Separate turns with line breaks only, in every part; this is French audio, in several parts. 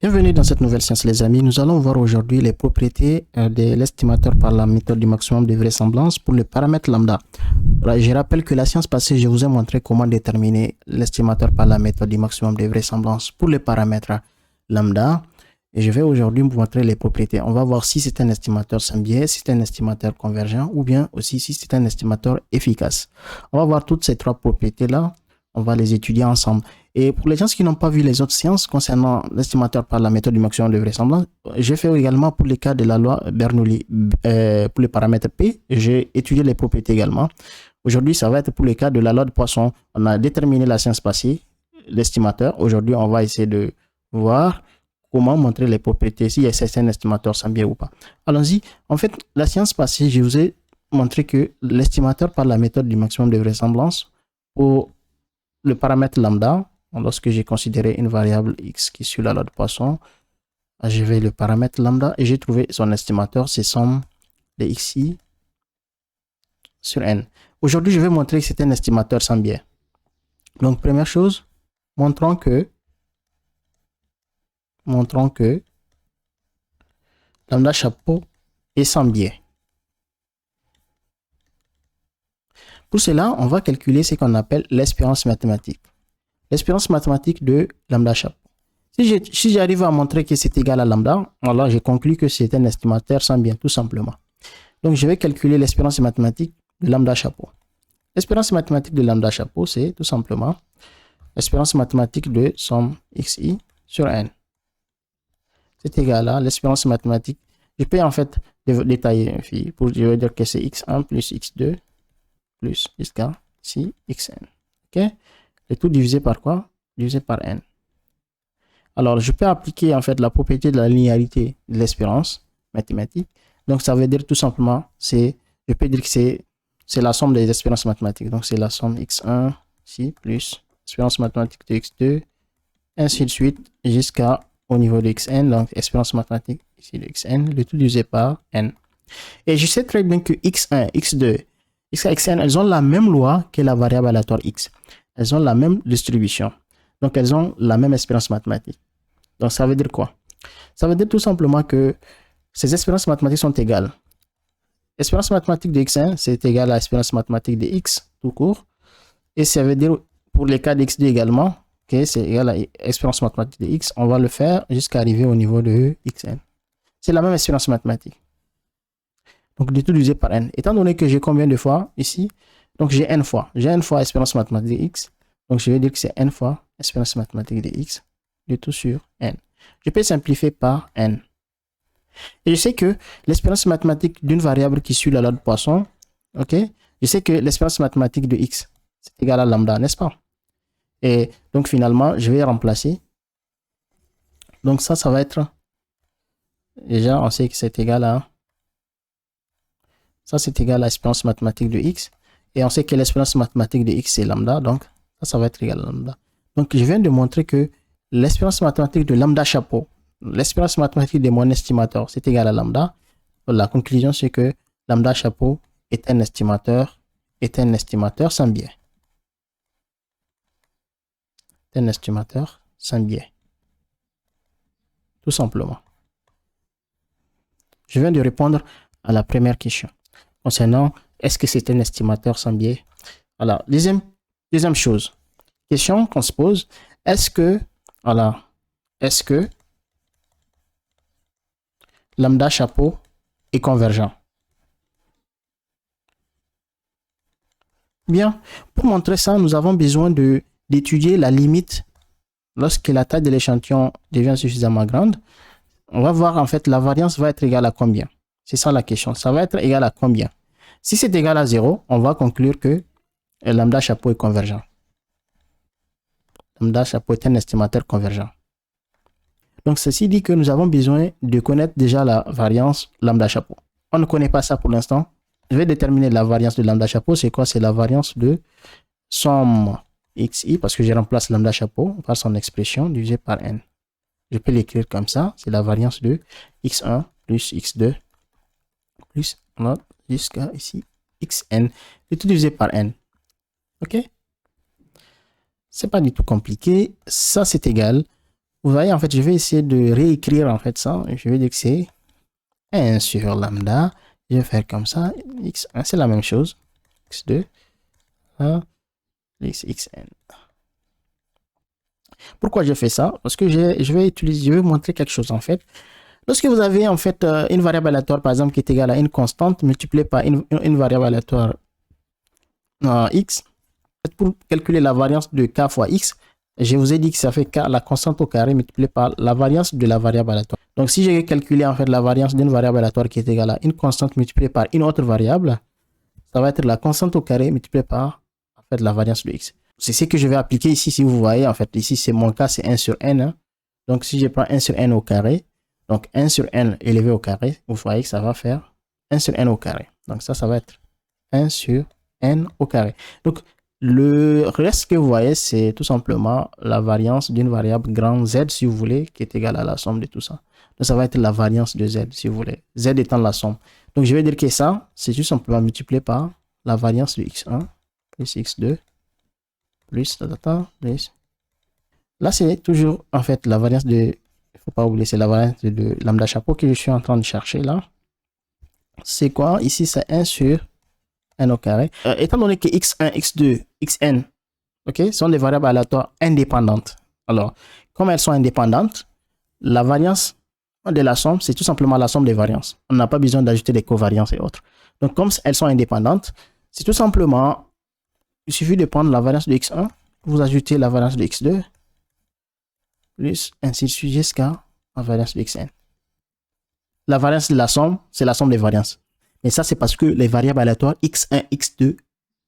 Bienvenue dans cette nouvelle science les amis. Nous allons voir aujourd'hui les propriétés de l'estimateur par la méthode du maximum de vraisemblance pour le paramètre lambda. Alors, je rappelle que la séance passée, je vous ai montré comment déterminer l'estimateur par la méthode du maximum de vraisemblance pour le paramètre lambda. Et je vais aujourd'hui vous montrer les propriétés. On va voir si c'est un estimateur sans biais, si c'est un estimateur convergent ou bien aussi si c'est un estimateur efficace. On va voir toutes ces trois propriétés-là. On va les étudier ensemble. Et pour les gens qui n'ont pas vu les autres séances concernant l'estimateur par la méthode du maximum de vraisemblance, j'ai fait également pour les cas de la loi Bernoulli, pour les paramètres P, j'ai étudié les propriétés également. Aujourd'hui, ça va être pour les cas de la loi de Poisson. On a déterminé la séance passée, l'estimateur. Aujourd'hui, on va essayer de voir comment montrer les propriétés, s'il y a certains estimateurs sans biais ou pas. Allons-y. En fait, la séance passée, je vous ai montré que l'estimateur par la méthode du maximum de vraisemblance pour le paramètre lambda, lorsque j'ai considéré une variable x qui suit la loi de Poisson, je vais le paramètre lambda et j'ai trouvé son estimateur, c'est somme de xi sur n. Aujourd'hui, je vais montrer que c'est un estimateur sans biais. Donc, première chose, montrons que lambda chapeau est sans biais. Pour cela, on va calculer ce qu'on appelle l'espérance mathématique. L'espérance mathématique de lambda chapeau. Si j'arrive à montrer que c'est égal à lambda, alors j'ai conclu que c'est un estimateur sans biais, tout simplement. Donc, je vais calculer l'espérance mathématique de lambda chapeau. L'espérance mathématique de lambda chapeau, c'est tout simplement l'espérance mathématique de somme xi sur n. C'est égal à l'espérance mathématique. Je peux en fait détailler ici. Je vais dire que c'est x1 plus x2 plus jusqu'à si xn. OK? Le tout divisé par quoi? Divisé par n. Alors, je peux appliquer en fait la propriété de la linéarité de l'espérance mathématique. Donc, ça veut dire tout simplement, je peux dire que c'est la somme des espérances mathématiques. Donc, c'est la somme x1 ici plus espérance mathématique de x2, ainsi de suite, jusqu'au niveau de xn. Donc, espérance mathématique ici de xn, le tout divisé par n. Et je sais très bien que x1, x2, xn, elles ont la même loi que la variable aléatoire x. Elles ont la même distribution. Donc, elles ont la même espérance mathématique. Donc, ça veut dire quoi? Ça veut dire tout simplement que ces espérances mathématiques sont égales. L'espérance mathématique de x1, c'est égal à l'espérance mathématique de x, tout court. Et ça veut dire, pour les cas de x2 également, que c'est égal à l'espérance mathématique de x. On va le faire jusqu'à arriver au niveau de xn. C'est la même espérance mathématique. Donc, le tout divisé par n. Étant donné que j'ai combien de fois ici? Donc, j'ai n fois. J'ai n fois espérance mathématique de x. Donc, je vais dire que c'est n fois espérance mathématique de x, le tout sur n. Je peux simplifier par n. Et je sais que l'espérance mathématique d'une variable qui suit la loi de Poisson, ok? Je sais que l'espérance mathématique de x, c'est égal à lambda, n'est-ce pas? Et donc, finalement, je vais remplacer. Donc, ça va être... Déjà, on sait que c'est égal à... Ça, c'est égal à l'espérance mathématique de x. Et on sait que l'espérance mathématique de x, c'est lambda. Donc, ça va être égal à lambda. Donc, je viens de montrer que l'espérance mathématique de lambda chapeau, l'espérance mathématique de mon estimateur, c'est égal à lambda. La conclusion, c'est que lambda chapeau est un estimateur sans biais. Un estimateur sans biais. Tout simplement. Je viens de répondre à la première question concernant est-ce que c'est un estimateur sans biais. Alors, deuxième chose. Question qu'on se pose, est-ce que lambda chapeau est convergent? Bien, pour montrer ça, nous avons besoin d'étudier la limite lorsque la taille de l'échantillon devient suffisamment grande. On va voir en fait la variance va être égale à combien. C'est ça la question. Ça va être égal à combien? Si c'est égal à 0, on va conclure que lambda chapeau est convergent. Lambda chapeau est un estimateur convergent. Donc, ceci dit que nous avons besoin de connaître déjà la variance lambda chapeau. On ne connaît pas ça pour l'instant. Je vais déterminer la variance de lambda chapeau. C'est quoi? C'est la variance de somme xi, parce que je remplace lambda chapeau par son expression divisé par n. Je peux l'écrire comme ça. C'est la variance de x1 plus x2 plus jusqu'à ici xn, et tout divisé par n. OK? C'est pas du tout compliqué. Ça, c'est égal vous voyez, en fait, je vais essayer de réécrire en fait ça. Je vais dire que c'est 1 sur lambda. Je vais faire comme ça. x1, c'est la même chose. x2 plus xn. Pourquoi je fais ça? Parce que je vais montrer quelque chose en fait. Lorsque vous avez en fait une variable aléatoire par exemple qui est égale à une constante multipliée par une variable aléatoire x, pour calculer la variance de k fois x, je vous ai dit que ça fait k, la constante au carré multipliée par la variance de la variable aléatoire. Donc si j'ai calculé en fait la variance d'une variable aléatoire qui est égale à une constante multipliée par une autre variable, ça va être la constante au carré multipliée par en fait la variance de x. C'est ce que je vais appliquer ici. Si vous voyez, en fait, ici, c'est mon cas, c'est 1 sur n. Hein. Donc, si je prends 1 sur n au carré, donc 1 sur n élevé au carré, vous voyez que ça va faire 1 sur n au carré. Donc, ça va être 1 sur n au carré. Donc, le reste que vous voyez, c'est tout simplement la variance d'une variable grand z, si vous voulez, qui est égale à la somme de tout ça. Donc, ça va être la variance de z, si vous voulez. Z étant la somme. Donc, je vais dire que ça, c'est tout simplement multiplié par la variance de x1 plus x2. Plus, là, c'est toujours, en fait, la variance de, il ne faut pas oublier, c'est la variance de lambda chapeau que je suis en train de chercher là. C'est quoi? Ici, c'est 1 sur n au carré. Étant donné que x1, x2, xn, ok, sont des variables aléatoires indépendantes. Alors, comme elles sont indépendantes, la variance de la somme, c'est tout simplement la somme des variances. On n'a pas besoin d'ajouter des covariances et autres. Donc, comme elles sont indépendantes, c'est tout simplement... Il suffit de prendre la variance de x1, vous ajoutez la variance de x2, plus ainsi de suite jusqu'à la variance de xn. La variance de la somme, c'est la somme des variances. Mais ça, c'est parce que les variables aléatoires x1, x2,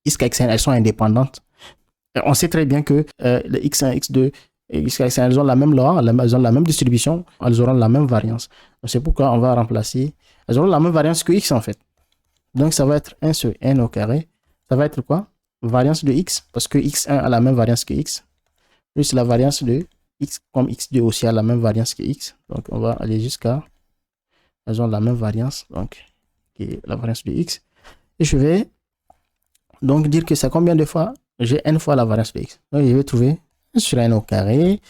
jusqu'à xn, elles sont indépendantes. Et on sait très bien que les x1, x2 et jusqu'à xn, elles ont la même loi, elles ont la même distribution, elles auront la même variance. C'est pourquoi on va remplacer, elles auront la même variance que x en fait. Donc ça va être 1 sur n au carré. Ça va être quoi? Variance de x, parce que x1 a la même variance que x, plus la variance de x, comme x2 aussi a la même variance que x. Donc, on va aller jusqu'à, elles ont la même variance, donc, qui est la variance de x. Et je vais donc dire que c'est combien de fois? J'ai n fois la variance de x. Donc, je vais trouver 1 sur n au carré.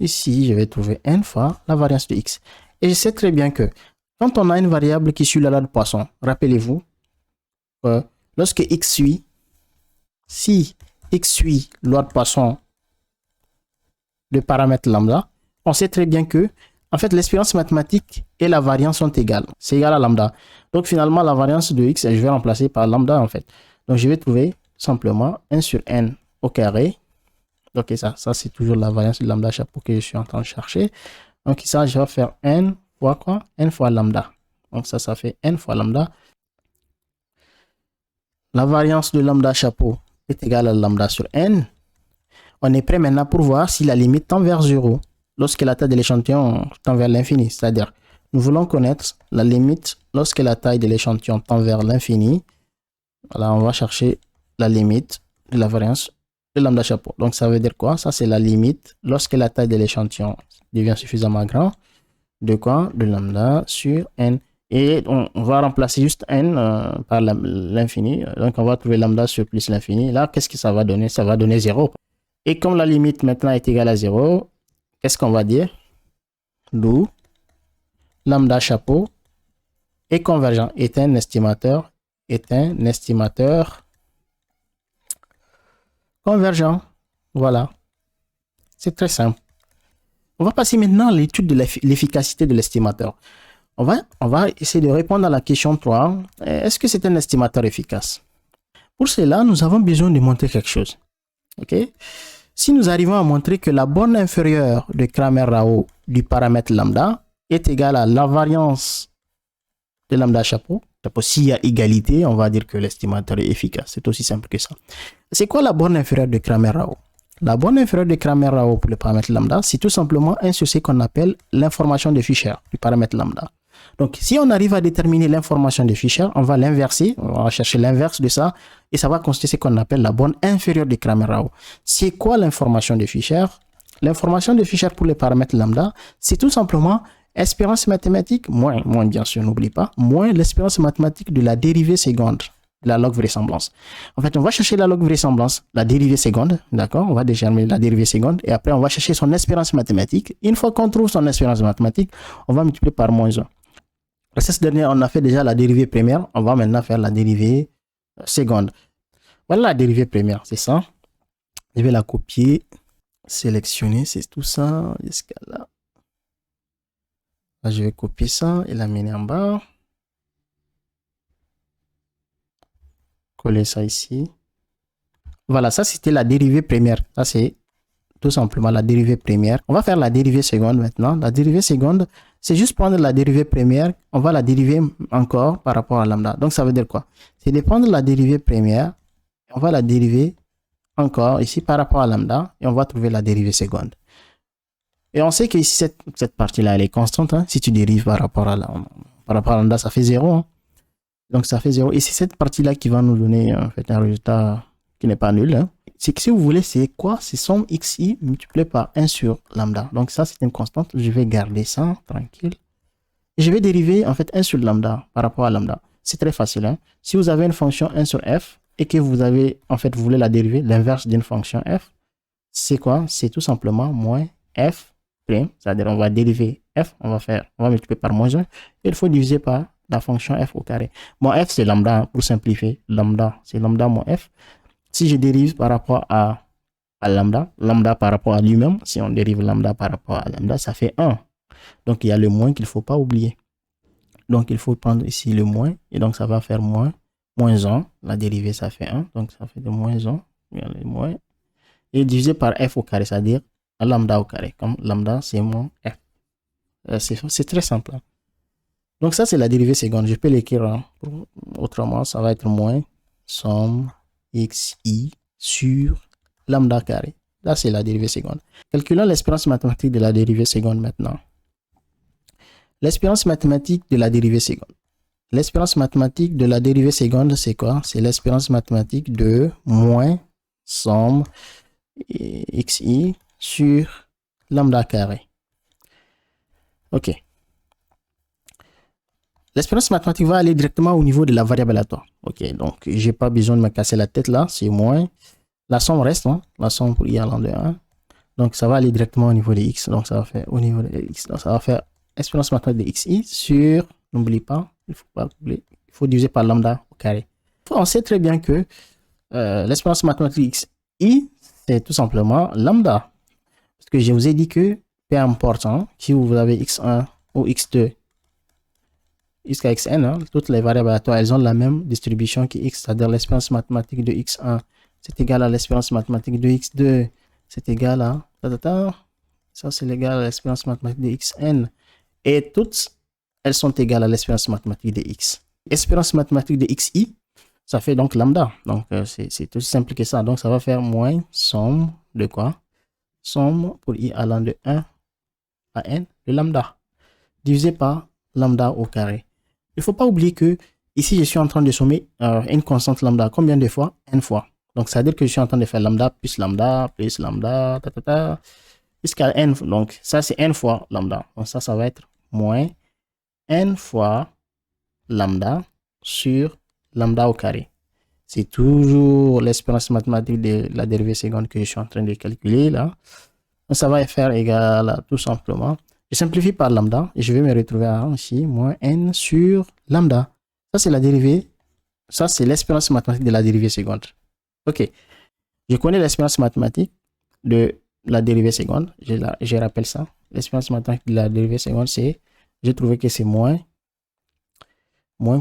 Ici, je vais trouver n fois la variance de x. Et je sais très bien que quand on a une variable qui suit la loi de Poisson, rappelez-vous, lorsque x suit, si x suit loi de Poisson le paramètre lambda, on sait très bien que en fait, l'espérance mathématique et la variance sont égales. C'est égal à lambda. Donc, finalement, la variance de x, je vais remplacer par lambda, en fait. Donc, je vais trouver simplement 1 sur n au carré. Donc, ça c'est toujours la variance de lambda chapeau que je suis en train de chercher. Donc, ça, je vais faire n fois quoi? N fois lambda. Donc, ça fait n fois lambda. La variance de lambda chapeau est égale à lambda sur n. On est prêt maintenant pour voir si la limite tend vers 0 lorsque la taille de l'échantillon tend vers l'infini. C'est-à-dire, nous voulons connaître la limite lorsque la taille de l'échantillon tend vers l'infini. Voilà, on va chercher la limite de la variance de lambda chapeau. Donc, ça veut dire quoi? Ça, c'est la limite lorsque la taille de l'échantillon devient suffisamment grand. De quoi? De lambda sur n. Et on va remplacer juste n par l'infini. Donc, on va trouver lambda sur plus l'infini. Là, qu'est-ce que ça va donner? Ça va donner 0. Et comme la limite maintenant est égale à 0, qu'est-ce qu'on va dire? D'où lambda chapeau est convergent. Est un estimateur convergent. Voilà. C'est très simple. On va passer maintenant à l'étude de l'efficacité de l'estimateur. On va essayer de répondre à la question 3. Est-ce que c'est un estimateur efficace? Pour cela, nous avons besoin de montrer quelque chose. Ok? Si nous arrivons à montrer que la borne inférieure de Cramér-Rao du paramètre lambda est égale à la variance de lambda chapeau, s'il y a égalité, on va dire que l'estimateur est efficace. C'est aussi simple que ça. C'est quoi la borne inférieure de Cramér-Rao? La borne inférieure de Cramér-Rao pour le paramètre lambda, c'est tout simplement un sur ce qu'on appelle l'information de Fisher du paramètre lambda. Donc, si on arrive à déterminer l'information de Fisher, on va l'inverser, on va chercher l'inverse de ça, et ça va constituer ce qu'on appelle la borne inférieure de Cramér-Rao. C'est quoi l'information de Fisher? L'information de Fisher pour les paramètres lambda, c'est tout simplement espérance mathématique, moins bien sûr, n'oublie pas, moins l'espérance mathématique de la dérivée seconde la log vraisemblance. En fait, on va chercher la log vraisemblance, la dérivée seconde, d'accord? On va déterminer la dérivée seconde et après, on va chercher son espérance mathématique. Une fois qu'on trouve son espérance mathématique, on va multiplier par moins 1. Cette dernière, on a fait déjà la dérivée première. On va maintenant faire la dérivée seconde. Voilà la dérivée première, c'est ça. Je vais la copier, sélectionner, c'est tout ça, jusqu'à là. Là, je vais copier ça et l'amener en bas. Coller ça ici. Voilà, ça c'était la dérivée première. Ça c'est tout simplement la dérivée première. On va faire la dérivée seconde maintenant. La dérivée seconde, c'est juste prendre la dérivée première. On va la dériver encore par rapport à lambda. Donc ça veut dire quoi? C'est de prendre la dérivée première. On va la dériver encore ici par rapport à lambda. Et on va trouver la dérivée seconde. Et on sait que ici, cette partie-là, elle est constante. Hein. Si tu dérives par rapport à lambda, ça fait 0. Hein. Donc, ça fait 0. Et c'est cette partie-là qui va nous donner en fait, un résultat qui n'est pas nul. Hein. C'est que si vous voulez, c'est quoi? C'est somme xi multiplié par 1 sur lambda. Donc, ça, c'est une constante. Je vais garder ça, tranquille. Et je vais dériver en fait 1 sur lambda par rapport à lambda. C'est très facile. Hein. Si vous avez une fonction 1 sur f et que vous avez, en fait, vous voulez la dériver, l'inverse d'une fonction f, c'est quoi? C'est tout simplement moins f prime. C'est-à-dire, on va dériver f, on va multiplier par moins 1. Et il faut diviser par la fonction f au carré. Mon f, c'est lambda, pour simplifier. Lambda, c'est lambda moins f. Si je dérive par rapport à lambda, lambda par rapport à lui-même, si on dérive lambda par rapport à lambda, ça fait 1. Donc, il y a le moins qu'il ne faut pas oublier. Donc, il faut prendre ici le moins. Et donc, ça va faire moins 1. La dérivée, ça fait 1. Donc, ça fait de moins 1. Il y a le moins. Et divisé par f au carré, c'est-à-dire lambda au carré. Comme lambda, c'est moins f. C'est très simple. Hein. Donc, ça, c'est la dérivée seconde. Je peux l'écrire hein. Autrement, ça va être moins somme xi sur lambda carré. Là, c'est la dérivée seconde. Calculons l'espérance mathématique de la dérivée seconde maintenant. L'espérance mathématique de la dérivée seconde. L'espérance mathématique de la dérivée seconde, c'est quoi? C'est l'espérance mathématique de moins somme xi sur lambda carré. OK. L'espérance mathématique va aller directement au niveau de la variable aléatoire. OK, donc je n'ai pas besoin de me casser la tête là, c'est moins. La somme reste, hein, la somme pour i allant de 1. Donc ça va aller directement au niveau de x. Donc ça va faire au niveau de x. Donc ça va faire espérance mathématique de xi sur, n'oublie pas, il faut diviser par lambda au carré. On sait très bien que l'espérance mathématique xi, c'est tout simplement lambda. Parce que je vous ai dit que peu importe, hein, si vous avez x1 ou x2, jusqu'à xn, hein, toutes les variables aléatoires, elles ont la même distribution que x, c'est-à-dire l'espérance mathématique de x1, c'est égal à l'espérance mathématique de x2, c'est égal à, ça c'est égal à l'espérance mathématique de xn, et toutes, elles sont égales à l'espérance mathématique de x. Espérance mathématique de xi, ça fait donc lambda, donc c'est aussi simple que ça, donc ça va faire moins somme de quoi? Somme pour i allant de 1 à n de lambda, divisé par lambda au carré. Il ne faut pas oublier que ici, je suis en train de sommer une constante lambda. Combien de fois? N fois. Donc, ça veut dire que je suis en train de faire lambda, jusqu'à n. Donc, ça, c'est n fois lambda. Donc, ça va être moins n fois lambda sur lambda au carré. C'est toujours l'espérance mathématique de la dérivée seconde que je suis en train de calculer là. Donc, ça va faire égal à tout simplement. Je simplifie par lambda et je vais me retrouver à ici, moins n sur lambda. Ça, c'est la dérivée. Ça, c'est l'espérance mathématique de la dérivée seconde. OK. Je connais l'espérance mathématique de la dérivée seconde. Je rappelle ça. L'espérance mathématique de la dérivée seconde, c'est, j'ai trouvé que c'est moins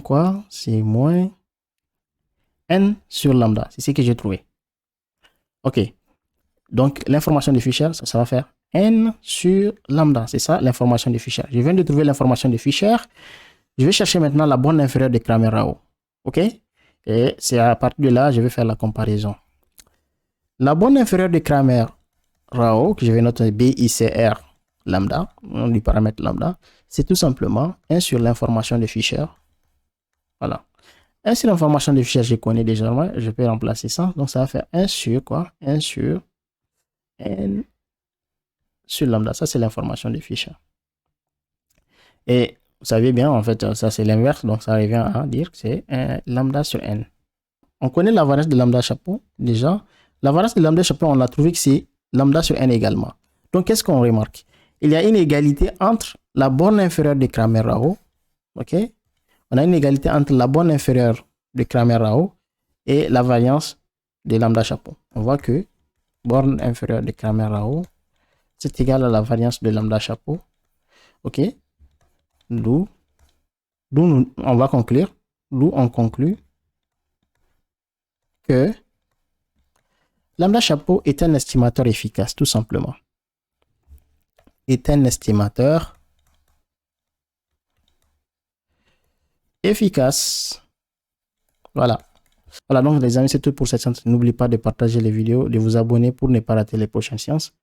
quoi? C'est moins n sur lambda. C'est ce que j'ai trouvé. OK. Donc, l'information de Fisher, ça va faire n sur lambda. C'est ça, l'information de Fisher. Je viens de trouver l'information de Fisher. Je vais chercher maintenant la borne inférieure de Cramér-Rao. OK? Et c'est à partir de là, je vais faire la comparaison. La borne inférieure de Cramér-Rao, que je vais noter BICR lambda, du paramètre lambda, c'est tout simplement 1 sur l'information de Fisher. Voilà. 1 sur l'information de Fisher, je connais déjà. Je peux remplacer ça. Donc, ça va faire 1 sur quoi? 1 sur n sur lambda. Ça, c'est l'information de Fisher. Et vous savez bien, en fait, ça, c'est l'inverse. Donc, ça revient à dire que c'est lambda sur n. On connaît la variance de lambda chapeau déjà. La variance de lambda chapeau, on a trouvé que c'est lambda sur n également. Donc, qu'est-ce qu'on remarque? Il y a une égalité entre la borne inférieure de Cramér-Rao. OK? On a une égalité entre la borne inférieure de Cramér-Rao et la variance de lambda chapeau. On voit que borne inférieure de Cramér-Rao, c'est égal à la variance de lambda chapeau. OK? D'où on va conclure, d'où on conclut que lambda chapeau est un estimateur efficace, tout simplement. Est un estimateur efficace. Voilà. Voilà, donc les amis, c'est tout pour cette séance. N'oubliez pas de partager les vidéos, de vous abonner pour ne pas rater les prochaines séances.